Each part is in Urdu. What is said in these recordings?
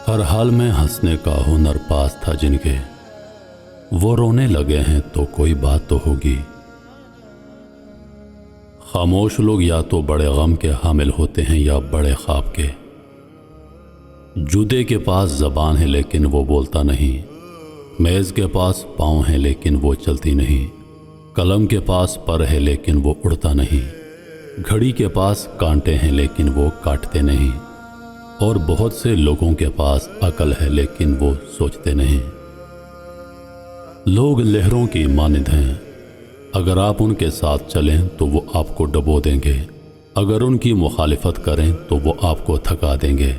ہر حال میں ہنسنے کا ہنر پاس تھا جن کے، وہ رونے لگے ہیں تو کوئی بات تو ہوگی۔ خاموش لوگ یا تو بڑے غم کے حامل ہوتے ہیں یا بڑے خواب کے۔ جوتے کے پاس زبان ہے لیکن وہ بولتا نہیں، میز کے پاس پاؤں ہیں لیکن وہ چلتی نہیں، قلم کے پاس پر ہے لیکن وہ اڑتا نہیں، گھڑی کے پاس کانٹے ہیں لیکن وہ کاٹتے نہیں، اور بہت سے لوگوں کے پاس عقل ہے لیکن وہ سوچتے نہیں۔ لوگ لہروں کی مانند ہیں، اگر آپ ان کے ساتھ چلیں تو وہ آپ کو ڈبو دیں گے، اگر ان کی مخالفت کریں تو وہ آپ کو تھکا دیں گے۔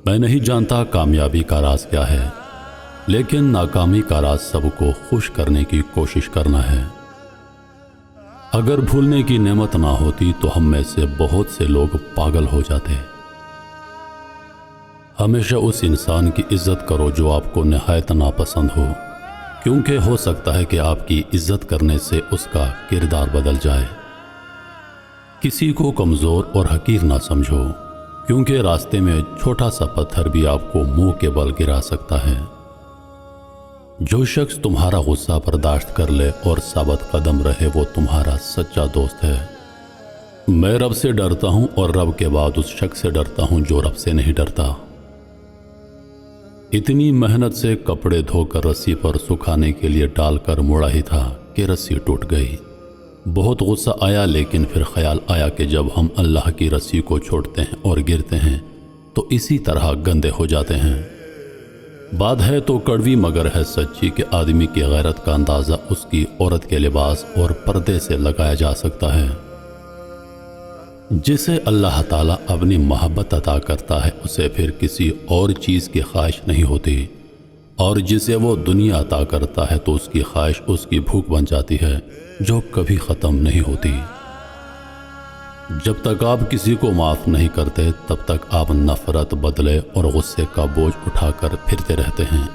میں نہیں جانتا کامیابی کا راز کیا ہے، لیکن ناکامی کا راز سب کو خوش کرنے کی کوشش کرنا ہے۔ اگر بھولنے کی نعمت نہ ہوتی تو ہم میں سے بہت سے لوگ پاگل ہو جاتے۔ ہمیشہ اس انسان کی عزت کرو جو آپ کو نہایت ناپسند ہو، کیونکہ ہو سکتا ہے کہ آپ کی عزت کرنے سے اس کا کردار بدل جائے۔ کسی کو کمزور اور حقیر نہ سمجھو، کیونکہ راستے میں چھوٹا سا پتھر بھی آپ کو منہ کے بل گرا سکتا ہے۔ جو شخص تمہارا غصہ برداشت کر لے اور ثابت قدم رہے وہ تمہارا سچا دوست ہے۔ میں رب سے ڈرتا ہوں اور رب کے بعد اس شخص سے ڈرتا ہوں جو رب سے نہیں ڈرتا۔ اتنی محنت سے کپڑے دھو کر رسی پر سکھانے کے لیے ڈال کر موڑا ہی تھا کہ رسی ٹوٹ گئی۔ بہت غصہ آیا، لیکن پھر خیال آیا کہ جب ہم اللہ کی رسی کو چھوڑتے ہیں اور گرتے ہیں تو اسی طرح گندے ہو جاتے ہیں۔ بات ہے تو کڑوی مگر ہے سچی کہ آدمی کی غیرت کا اندازہ اس کی عورت کے لباس اور پردے سے لگایا جا سکتا ہے۔ جسے اللہ تعالیٰ اپنی محبت عطا کرتا ہے اسے پھر کسی اور چیز کی خواہش نہیں ہوتی، اور جسے وہ دنیا عطا کرتا ہے تو اس کی خواہش اس کی بھوک بن جاتی ہے جو کبھی ختم نہیں ہوتی۔ جب تک آپ کسی کو معاف نہیں کرتے تب تک آپ نفرت، بدلے اور غصے کا بوجھ اٹھا کر پھرتے رہتے ہیں۔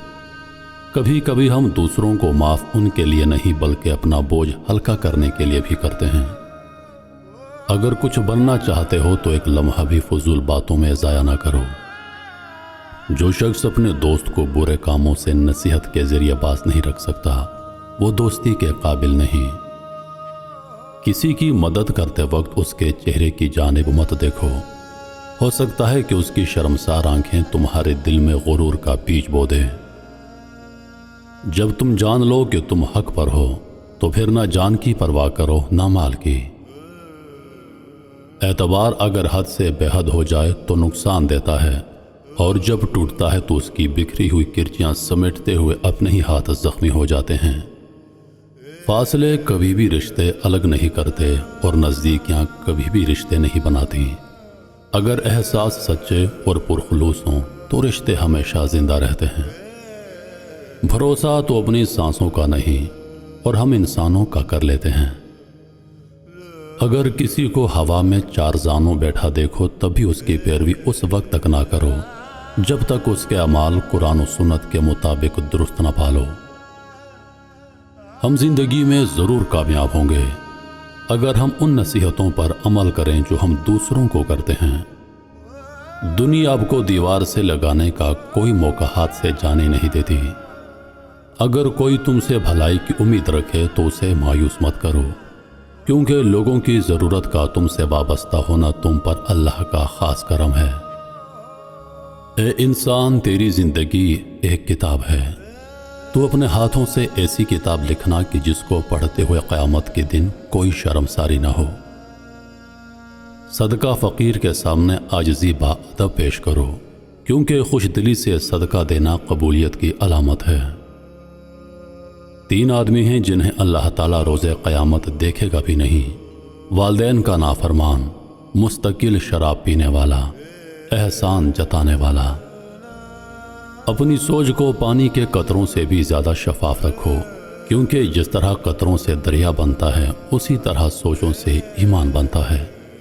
کبھی کبھی ہم دوسروں کو معاف ان کے لیے نہیں بلکہ اپنا بوجھ ہلکا کرنے کے لیے بھی کرتے ہیں۔ اگر کچھ بننا چاہتے ہو تو ایک لمحہ بھی فضول باتوں میں ضائع نہ کرو۔ جو شخص اپنے دوست کو برے کاموں سے نصیحت کے ذریعے باز نہیں رکھ سکتا وہ دوستی کے قابل نہیں۔ کسی کی مدد کرتے وقت اس کے چہرے کی جانب مت دیکھو، ہو سکتا ہے کہ اس کی شرمسار آنکھیں تمہارے دل میں غرور کا بیج بو دیں۔ جب تم جان لو کہ تم حق پر ہو تو پھر نہ جان کی پرواہ کرو نہ مال کی۔ اعتبار اگر حد سے بے حد ہو جائے تو نقصان دیتا ہے، اور جب ٹوٹتا ہے تو اس کی بکھری ہوئی کرچیاں سمیٹتے ہوئے اپنے ہی ہاتھ زخمی ہو جاتے ہیں۔ فاصلے کبھی بھی رشتے الگ نہیں کرتے اور نزدیکیاں کبھی بھی رشتے نہیں بناتی۔ اگر احساس سچے اور پرخلوص ہوں تو رشتے ہمیشہ زندہ رہتے ہیں۔ بھروسہ تو اپنی سانسوں کا نہیں اور ہم انسانوں کا کر لیتے ہیں۔ اگر کسی کو ہوا میں چار زانوں بیٹھا دیکھو تب بھی اس کی پیروی اس وقت تک نہ کرو جب تک اس کے اعمال قرآن و سنت کے مطابق درست نہ پالو۔ ہم زندگی میں ضرور کامیاب ہوں گے اگر ہم ان نصیحتوں پر عمل کریں جو ہم دوسروں کو کرتے ہیں۔ دنیا آپ کو دیوار سے لگانے کا کوئی موقع ہاتھ سے جانے نہیں دیتی۔ اگر کوئی تم سے بھلائی کی امید رکھے تو اسے مایوس مت کرو، کیونکہ لوگوں کی ضرورت کا تم سے وابستہ ہونا تم پر اللہ کا خاص کرم ہے۔ اے انسان، تیری زندگی ایک کتاب ہے، تو اپنے ہاتھوں سے ایسی کتاب لکھنا کہ جس کو پڑھتے ہوئے قیامت کے دن کوئی شرمساری نہ ہو۔ صدقہ فقیر کے سامنے عاجزی با ادب پیش کرو، کیونکہ خوش دلی سے صدقہ دینا قبولیت کی علامت ہے۔ تین آدمی ہیں جنہیں اللہ تعالیٰ روز قیامت دیکھے گا بھی نہیں: والدین کا نافرمان، مستقل شراب پینے والا، احسان جتانے والا۔ اپنی سوچ کو پانی کے قطروں سے بھی زیادہ شفاف رکھو، کیونکہ جس طرح قطروں سے دریا بنتا ہے اسی طرح سوچوں سے ایمان بنتا ہے۔